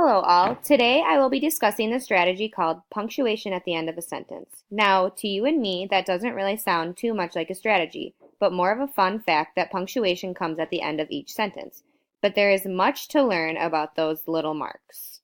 Hello all. Today I will be discussing the strategy called punctuation at the end of a sentence. Now, to you and me, that doesn't really sound too much like a strategy, but more of a fun fact that punctuation comes at the end of each sentence. But there is much to learn about those little marks.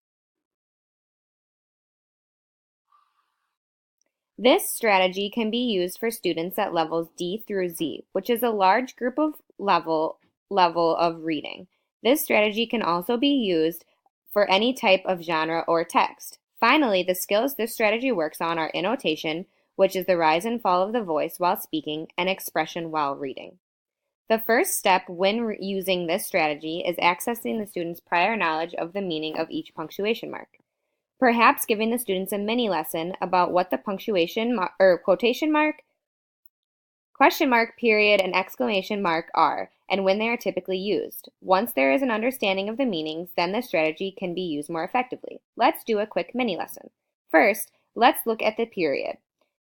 This strategy can be used for students at levels D through Z, which is a large group of level of reading. This strategy can also be used for any type of genre or text. Finally, the skills this strategy works on are intonation, which is the rise and fall of the voice while speaking, and expression while reading. The first step when using this strategy is accessing the student's prior knowledge of the meaning of each punctuation mark. Perhaps giving the students a mini lesson about what the punctuation or quotation mark, question mark, period, and exclamation mark are, and when they are typically used. Once there is an understanding of the meanings, then the strategy can be used more effectively. Let's do a quick mini lesson. First, let's look at the period.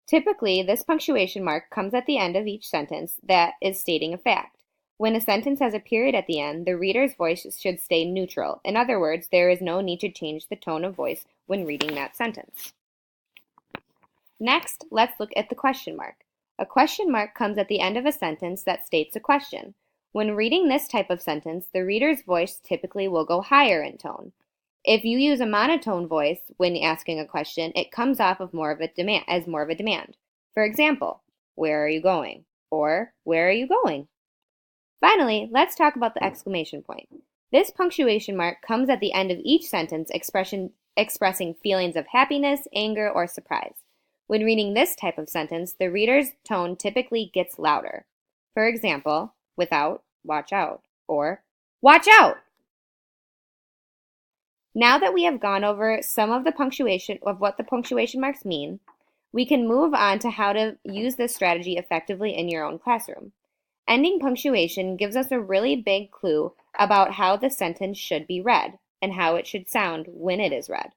Typically, this punctuation mark comes at the end of each sentence that is stating a fact. When a sentence has a period at the end, the reader's voice should stay neutral. In other words, there is no need to change the tone of voice when reading that sentence. Next, let's look at the question mark. A question mark comes at the end of a sentence that states a question. When reading this type of sentence, the reader's voice typically will go higher in tone. If you use a monotone voice when asking a question, it comes off of more of a demand. For example, where are you going? Or where are you going? Finally, let's talk about the exclamation point. This punctuation mark comes at the end of each sentence expressing feelings of happiness, anger, or surprise. When reading this type of sentence, the reader's tone typically gets louder. For example, without, watch out, or watch out! Now that we have gone over some of what the punctuation marks mean, we can move on to how to use this strategy effectively in your own classroom. Ending punctuation gives us a really big clue about how the sentence should be read and how it should sound when it is read.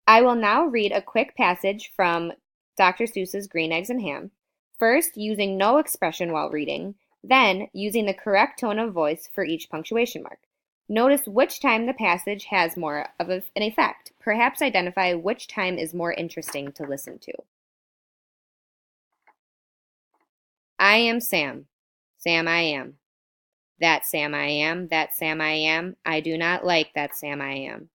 I will now read a quick passage from Dr. Seuss's Green Eggs and Ham, first using no expression while reading, then using the correct tone of voice for each punctuation mark. Notice which time the passage has more of an effect. Perhaps identify which time is more interesting to listen to. I am Sam. Sam I am. That Sam I am. That Sam I am. I do not like that Sam I am.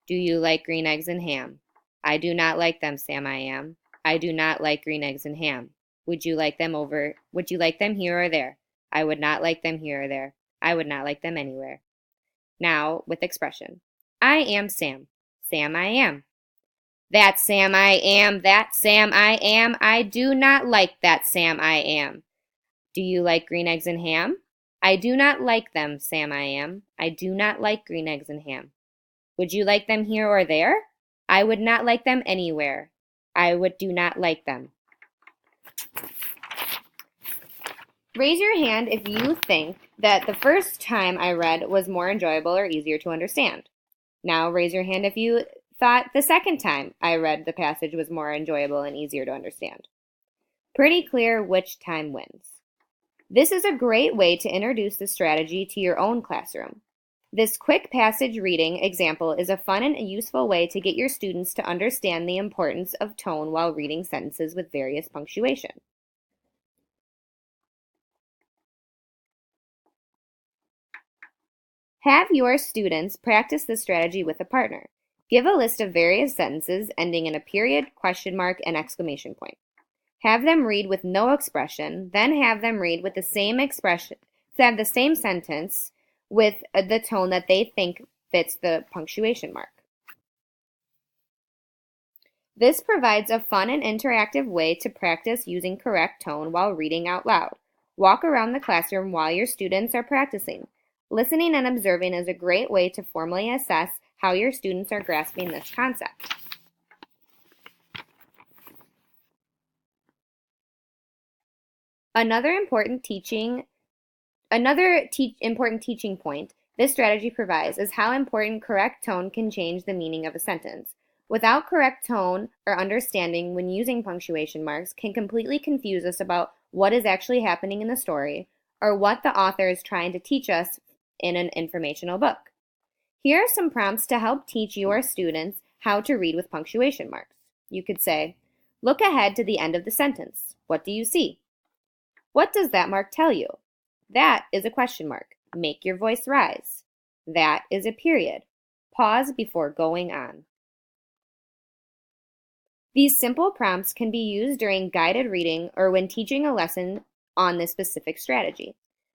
Do you like green eggs and ham? I do not like them, Sam I am. I do not like green eggs and ham. Would you like them here or there? I would not like them here or there. I would not like them anywhere. Now, with expression. I am Sam. Sam I am. That Sam I am. That Sam I am. I do not like that Sam I am. Do you like green eggs and ham? I do not like them, Sam I am. I do not like green eggs and ham. Would you like them here or there? I would not like them anywhere. Do not like them. Raise your hand if you think that the first time I read was more enjoyable or easier to understand. Now raise your hand if you thought the second time I read the passage was more enjoyable and easier to understand. Pretty clear which time wins. This is a great way to introduce the strategy to your own classroom. This quick passage reading example is a fun and useful way to get your students to understand the importance of tone while reading sentences with various punctuation. Have your students practice this strategy with a partner. Give a list of various sentences ending in a period, question mark, and exclamation point. Have them read with no expression, then have them read with the same sentence with the tone that they think fits the punctuation mark. This provides a fun and interactive way to practice using correct tone while reading out loud. Walk around the classroom while your students are practicing. Listening and observing is a great way to formally assess how your students are grasping this concept. Another important teaching point this strategy provides is how important correct tone can change the meaning of a sentence. Without correct tone or understanding when using punctuation marks can completely confuse us about what is actually happening in the story or what the author is trying to teach us in an informational book. Here are some prompts to help teach your students how to read with punctuation marks. You could say, look ahead to the end of the sentence. What do you see? What does that mark tell you? That is a question mark. Make your voice rise. That is a period. Pause before going on. These simple prompts can be used during guided reading or when teaching a lesson on this specific strategy.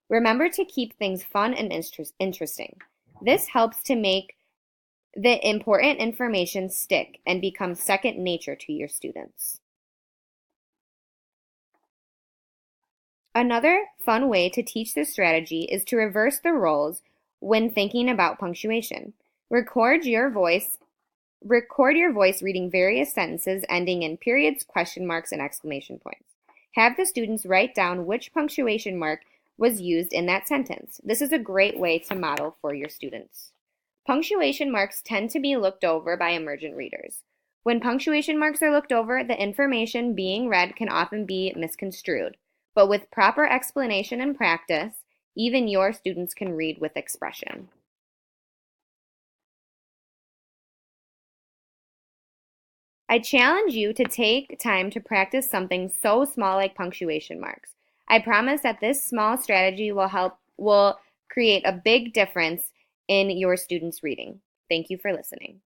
Remember to keep things fun and interesting. This helps to make the important information stick and become second nature to your students. Another fun way to teach this strategy is to reverse the roles when thinking about punctuation. Record your voice reading various sentences ending in periods, question marks, and exclamation points. Have the students write down which punctuation mark was used in that sentence. This is a great way to model for your students. Punctuation marks tend to be looked over by emergent readers. When punctuation marks are looked over, the information being read can often be misconstrued. But with proper explanation and practice, even your students can read with expression. I challenge you to take time to practice something so small like punctuation marks. I promise that this small strategy will create a big difference in your students' reading. Thank you for listening.